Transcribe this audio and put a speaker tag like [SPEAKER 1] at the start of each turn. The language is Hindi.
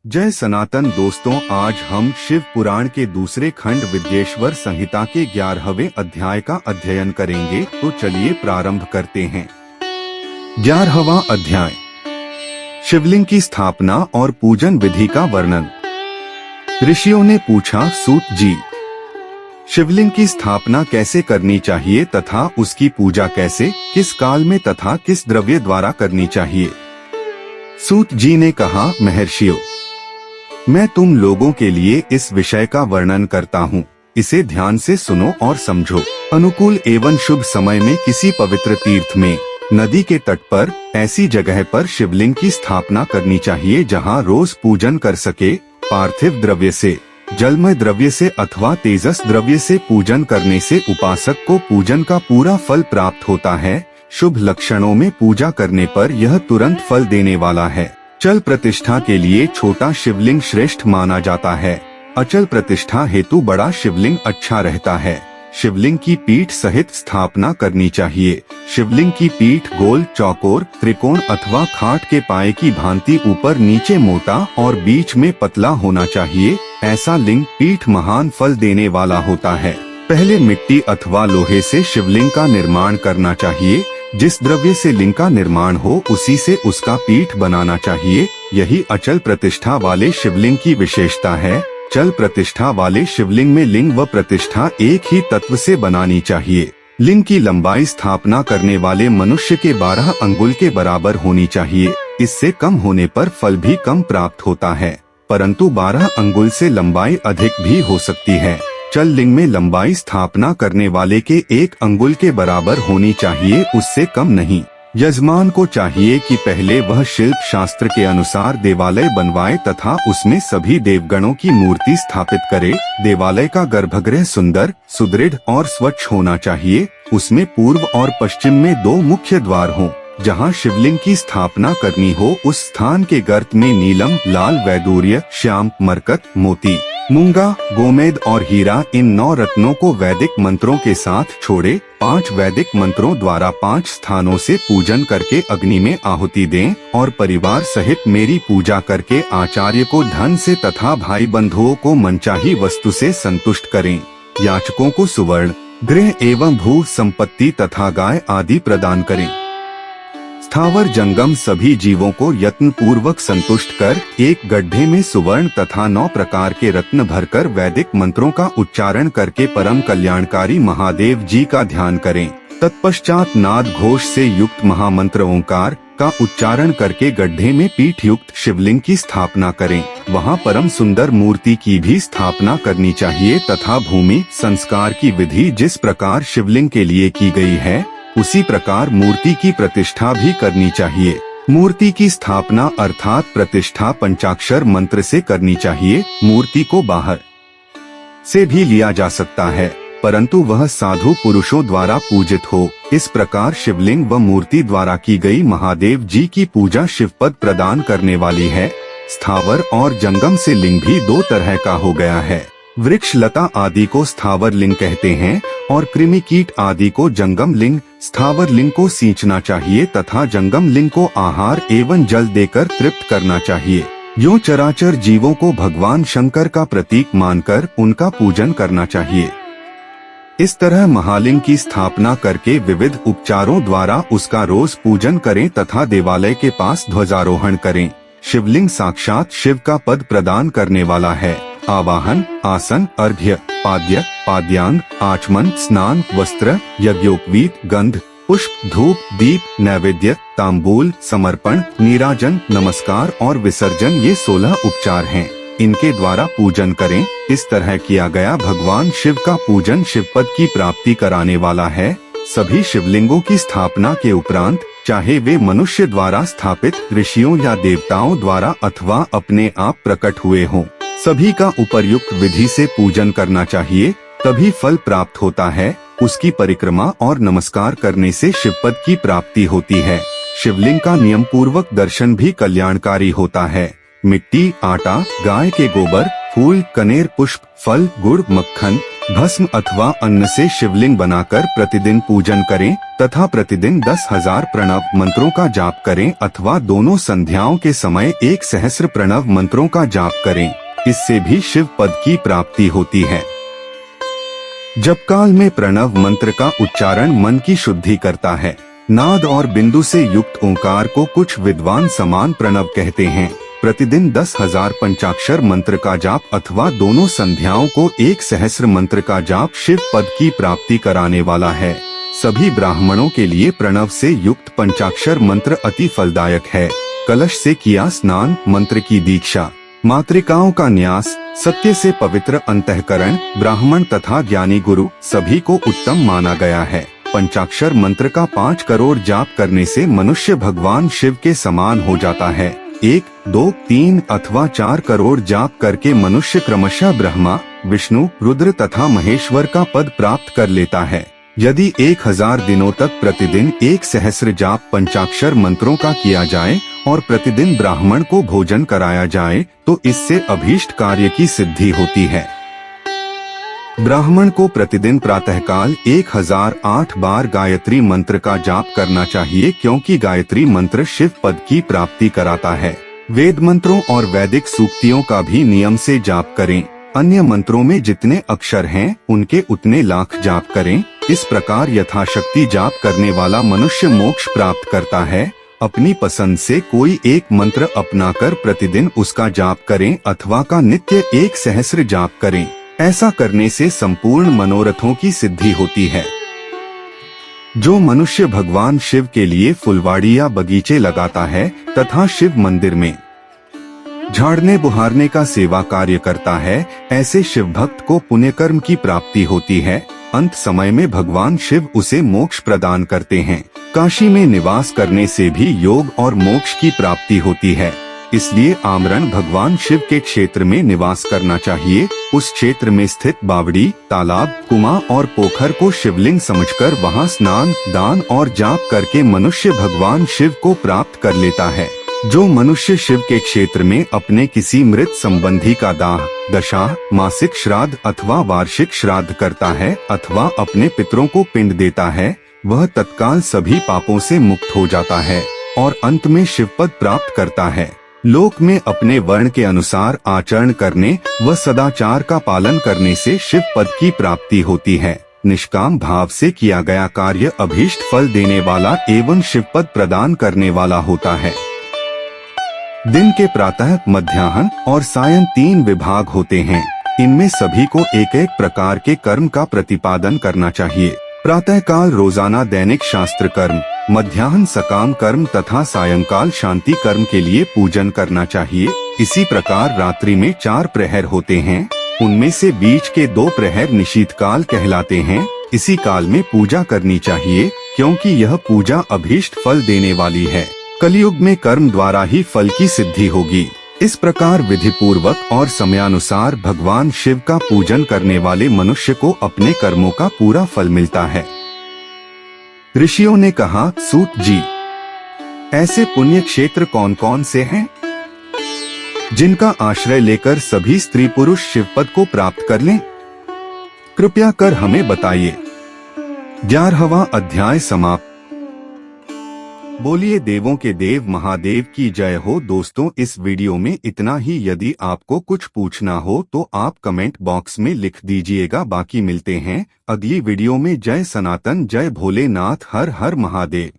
[SPEAKER 1] जय सनातन दोस्तों, आज हम शिव पुराण के दूसरे खंड विद्येश्वर संहिता के 11वें अध्याय का अध्ययन करेंगे। तो चलिए प्रारंभ करते हैं। 11वां अध्याय, शिवलिंग की स्थापना और पूजन विधि का वर्णन। ऋषियों ने पूछा, सूत जी, शिवलिंग की स्थापना कैसे करनी चाहिए तथा उसकी पूजा कैसे, किस काल में तथा किस द्रव्य द्वारा करनी चाहिए। सूत जी ने कहा, महर्षियों, मैं तुम लोगों के लिए इस विषय का वर्णन करता हूँ, इसे ध्यान से सुनो और समझो। अनुकूल एवं शुभ समय में किसी पवित्र तीर्थ में, नदी के तट पर, ऐसी जगह पर शिवलिंग की स्थापना करनी चाहिए जहाँ रोज पूजन कर सके। पार्थिव द्रव्य से, जलमय द्रव्य से अथवा तेजस द्रव्य से पूजन करने से उपासक को पूजन का पूरा फल प्राप्त होता है। शुभ लक्षणों में पूजा करने पर यह तुरंत फल देने वाला है। अचल प्रतिष्ठा के लिए छोटा शिवलिंग श्रेष्ठ माना जाता है। अचल प्रतिष्ठा हेतु बड़ा शिवलिंग अच्छा रहता है। शिवलिंग की पीठ सहित स्थापना करनी चाहिए। शिवलिंग की पीठ गोल, चौकोर, त्रिकोण अथवा खाट के पाए की भांति ऊपर नीचे मोटा और बीच में पतला होना चाहिए। ऐसा लिंग पीठ महान फल देने वाला होता है। पहले मिट्टी अथवा लोहे से शिवलिंग का निर्माण करना चाहिए। जिस द्रव्य से लिंग का निर्माण हो उसी से उसका पीठ बनाना चाहिए। यही अचल प्रतिष्ठा वाले शिवलिंग की विशेषता है। चल प्रतिष्ठा वाले शिवलिंग में लिंग व प्रतिष्ठा एक ही तत्व से बनानी चाहिए। लिंग की लंबाई स्थापना करने वाले मनुष्य के 12 अंगुल के बराबर होनी चाहिए। इससे कम होने पर फल भी कम प्राप्त होता है, परंतु 12 अंगुल से लंबाई अधिक भी हो सकती है। चल लिंग में लंबाई स्थापना करने वाले के 1 अंगुल के बराबर होनी चाहिए, उससे कम नहीं। यजमान को चाहिए कि पहले वह शिल्प शास्त्र के अनुसार देवालय बनवाए तथा उसमें सभी देवगणों की मूर्ति स्थापित करे। देवालय का गर्भगृह सुंदर, सुदृढ़ और स्वच्छ होना चाहिए। उसमें पूर्व और पश्चिम में 2 मुख्य द्वार हों। जहाँ शिवलिंग की स्थापना करनी हो उस स्थान के गर्त में नीलम, लाल, वैदूर्य, श्याम, मरकत, मोती, मूंगा, गोमेद और हीरा, इन 9 रत्नों को वैदिक मंत्रों के साथ छोड़े। 5 वैदिक मंत्रों द्वारा 5 स्थानों से पूजन करके अग्नि में आहुति दें और परिवार सहित मेरी पूजा करके आचार्य को धन से तथा भाई बंधुओं को मनचाही वस्तु से संतुष्ट करें। याचकों को सुवर्ण, गृह एवं भू संपत्ति तथा गाय आदि प्रदान करें। स्थावर जंगम सभी जीवों को यत्न पूर्वक संतुष्ट कर एक गड्ढे में सुवर्ण तथा 9 प्रकार के रत्न भरकर वैदिक मंत्रों का उच्चारण करके परम कल्याणकारी महादेव जी का ध्यान करें। तत्पश्चात नाद घोष से युक्त महामंत्र ओंकार का उच्चारण करके गड्ढे में पीठ युक्त शिवलिंग की स्थापना करें। वहाँ परम सुंदर मूर्ति की भी स्थापना करनी चाहिए तथा भूमि संस्कार की विधि जिस प्रकार शिवलिंग के लिए की गई है उसी प्रकार मूर्ति की प्रतिष्ठा भी करनी चाहिए। मूर्ति की स्थापना अर्थात प्रतिष्ठा पंचाक्षर मंत्र से करनी चाहिए। मूर्ति को बाहर से भी लिया जा सकता है, परंतु वह साधु पुरुषों द्वारा पूजित हो। इस प्रकार शिवलिंग व मूर्ति द्वारा की गई महादेव जी की पूजा शिवपद प्रदान करने वाली है। स्थावर और जंगम से लिंग भी 2 तरह का हो गया है। वृक्ष लता आदि को स्थावर लिंग कहते हैं और कृमि कीट आदि को जंगम लिंग। स्थावर लिंग को सींचना चाहिए तथा जंगम लिंग को आहार एवं जल देकर तृप्त करना चाहिए। यूं चराचर जीवों को भगवान शंकर का प्रतीक मानकर उनका पूजन करना चाहिए। इस तरह महालिंग की स्थापना करके विविध उपचारों द्वारा उसका रोज पूजन करें तथा देवालय के पास ध्वजारोहण करें। शिवलिंग साक्षात शिव का पद प्रदान करने वाला है। आवाहन, आसन, अर्घ्य, पाद्य, पाद्यांग, आचमन, स्नान, वस्त्र, यज्ञोपवीत, गंध, पुष्प, धूप, दीप, नैवेद्य, तांबूल, समर्पण, नीराजन, नमस्कार और विसर्जन, ये 16 उपचार हैं। इनके द्वारा पूजन करें। इस तरह किया गया भगवान शिव का पूजन शिवपद की प्राप्ति कराने वाला है। सभी शिवलिंगों की स्थापना के उपरांत, चाहे वे मनुष्य द्वारा स्थापित, ऋषियों या देवताओं द्वारा अथवा अपने आप प्रकट हुए हों, सभी का उपर्युक्त विधि से पूजन करना चाहिए, तभी फल प्राप्त होता है। उसकी परिक्रमा और नमस्कार करने से शिवपद की प्राप्ति होती है। शिवलिंग का नियम पूर्वक दर्शन भी कल्याणकारी होता है। मिट्टी, आटा, गाय के गोबर, फूल, कनेर, पुष्प, फल, गुड़, मक्खन, भस्म अथवा अन्न से शिवलिंग बनाकर प्रतिदिन पूजन करें तथा प्रतिदिन 10,000 प्रणव मंत्रों का जाप करें अथवा दोनों संध्याओं के समय 1 सहस्र प्रणव मंत्रों का जाप करें। इससे भी शिव पद की प्राप्ति होती है। जप काल में प्रणव मंत्र का उच्चारण मन की शुद्धि करता है। नाद और बिंदु से युक्त ओंकार को कुछ विद्वान समान प्रणव कहते हैं। प्रतिदिन 10,000 पंचाक्षर मंत्र का जाप अथवा दोनों संध्याओं को 1 सहस्र मंत्र का जाप शिव पद की प्राप्ति कराने वाला है। सभी ब्राह्मणों के लिए प्रणव से युक्त पंचाक्षर मंत्र अति फलदायक है। कलश से किया स्नान, मंत्र की दीक्षा, मातृकाओं का न्यास, सत्य से पवित्र अंतःकरण, ब्राह्मण तथा ज्ञानी गुरु सभी को उत्तम माना गया है। पंचाक्षर मंत्र का 5 करोड़ जाप करने से मनुष्य भगवान शिव के समान हो जाता है। 1, 2, 3 अथवा 4 करोड़ जाप करके मनुष्य क्रमशः ब्रह्मा, विष्णु, रुद्र तथा महेश्वर का पद प्राप्त कर लेता है। यदि 1000 दिनों तक प्रतिदिन 1 सहस्र जाप पंचाक्षर मंत्रों का किया जाए और प्रतिदिन ब्राह्मण को भोजन कराया जाए तो इससे अभीष्ट कार्य की सिद्धि होती है। ब्राह्मण को प्रतिदिन प्रातःकाल 1008 बार गायत्री मंत्र का जाप करना चाहिए, क्योंकि गायत्री मंत्र शिव पद की प्राप्ति कराता है। वेद मंत्रों और वैदिक सूक्तियों का भी नियम से जाप करें। अन्य मंत्रों में जितने अक्षर हैं उनके उतने लाख जाप करें। इस प्रकार यथाशक्ति जाप करने वाला मनुष्य मोक्ष प्राप्त करता है। अपनी पसंद से कोई एक मंत्र अपनाकर प्रतिदिन उसका जाप करें अथवा का नित्य 1 सहस्र जाप करें। ऐसा करने से संपूर्ण मनोरथों की सिद्धि होती है। जो मनुष्य भगवान शिव के लिए फुलवाड़ी या बगीचे लगाता है तथा शिव मंदिर में झाड़ने बुहारने का सेवा कार्य करता है, ऐसे शिव भक्त को पुण्य कर्म की प्राप्ति होती है। अंत समय में भगवान शिव उसे मोक्ष प्रदान करते हैं। काशी में निवास करने से भी योग और मोक्ष की प्राप्ति होती है। इसलिए आमरण भगवान शिव के क्षेत्र में निवास करना चाहिए। उस क्षेत्र में स्थित बावड़ी, तालाब, कुआं और पोखर को शिवलिंग समझकर वहां स्नान, दान और जाप करके मनुष्य भगवान शिव को प्राप्त कर लेता है। जो मनुष्य शिव के क्षेत्र में अपने किसी मृत संबंधी का दाह, दशा, मासिक श्राद्ध अथवा वार्षिक श्राद्ध करता है अथवा अपने पितरों को पिंड देता है, वह तत्काल सभी पापों से मुक्त हो जाता है और अंत में शिवपद प्राप्त करता है। लोक में अपने वर्ण के अनुसार आचरण करने व सदाचार का पालन करने से शिव पद की प्राप्ति होती है। निष्काम भाव से किया गया कार्य अभीष्ट फल देने वाला एवं शिव पद प्रदान करने वाला होता है। दिन के प्रातः, मध्याह्न और सायं 3 विभाग होते हैं। इनमें सभी को एक एक प्रकार के कर्म का प्रतिपादन करना चाहिए। प्रातः काल रोजाना दैनिक शास्त्र कर्म, मध्याह्न सकाम कर्म तथा सायंकाल शांति कर्म के लिए पूजन करना चाहिए। इसी प्रकार रात्रि में 4 प्रहर होते हैं। उनमें से बीच के 2 प्रहर निशीथ काल कहलाते हैं। इसी काल में पूजा करनी चाहिए, क्योंकि यह पूजा अभीष्ट फल देने वाली है। कलयुग में कर्म द्वारा ही फल की सिद्धि होगी। इस प्रकार विधि पूर्वक और समयानुसार भगवान शिव का पूजन करने वाले मनुष्य को अपने कर्मों का पूरा फल मिलता है। ऋषियों ने कहा, सूत जी, ऐसे पुण्य क्षेत्र कौन कौन से हैं, जिनका आश्रय लेकर सभी स्त्री पुरुष शिवपद को प्राप्त कर लें? कृपया कर हमें बताइए। 11वां अध्याय समाप्त। बोलिए देवों के देव महादेव की जय हो। दोस्तों, इस वीडियो में इतना ही। यदि आपको कुछ पूछना हो तो आप कमेंट बॉक्स में लिख दीजिएगा। बाकी मिलते हैं अगली वीडियो में। जय सनातन, जय भोलेनाथ, हर हर महादेव।